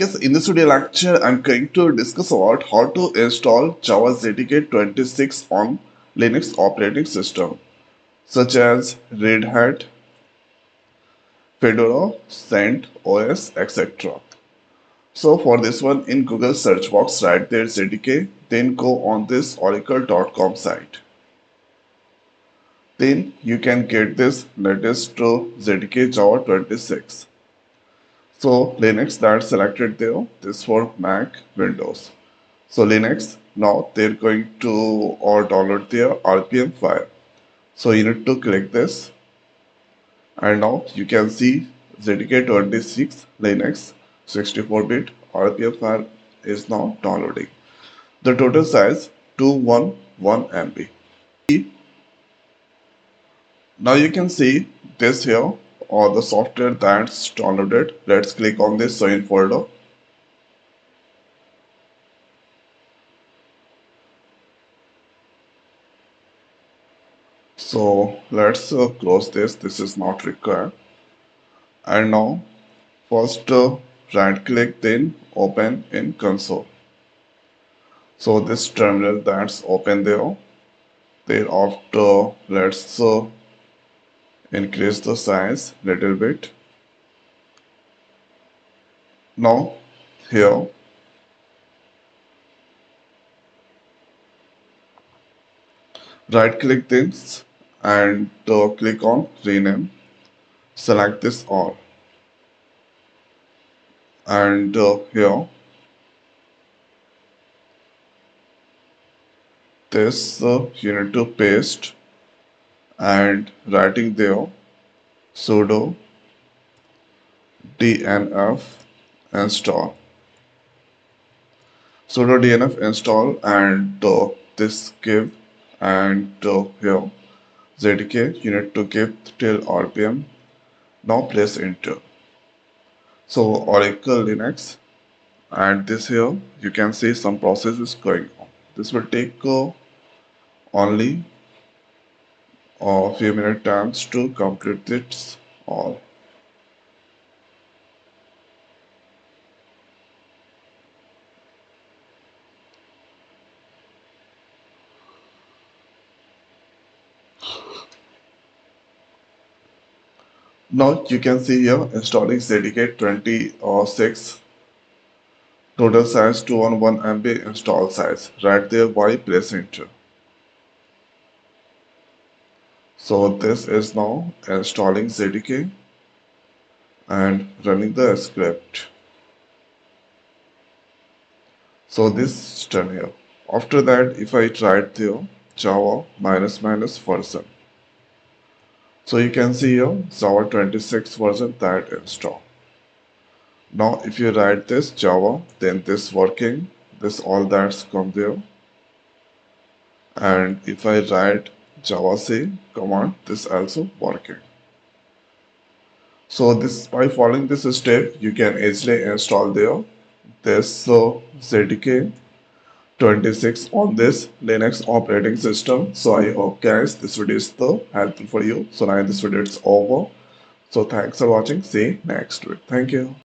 Yes, in this video lecture, I'm going to discuss about how to install Java JDK 26 on Linux operating system, such as Red Hat, Fedora, CentOS, etc. So for this one, in Google search box, write there JDK, then go on this oracle.com site. Then you can get this latest JDK Java 26. So Linux that's selected there, this for Mac, Windows. So Linux, now they're going to or download their RPM file. So you need to click this and now you can see ZK26 Linux 64-bit RPM file is now downloading. The total size 211 MB. Now you can see this here or the software that's downloaded. Let's click on this in folder. So let's close this. This is not required. And now first right click then open in console. So this terminal that's open there. Thereafter let's increase the size little bit. Now here right click this and click on rename. Select this all and here this you need to paste and writing there sudo dnf install sudo dnf install and this give and here zdk you need to give till rpm. Now press enter. So oracle linux and this here you can see some process is going on. This will take only a few minute times to complete this all. Now you can see here installing JDK 26, total size 211 MB, install size right there by press enter. So this is now installing JDK and running the script. So this is done here. After that, if I write there Java minus minus version, so you can see here Java 26 version that install. Now if you write this Java, then this working, this all that's come there. And if I write Java C command, this also working. So this by following this step, you can easily install there this JDK 26 on this Linux operating system. So I hope guys this video is helpful for you. So now this video is over. So thanks for watching. See you next week. Thank you.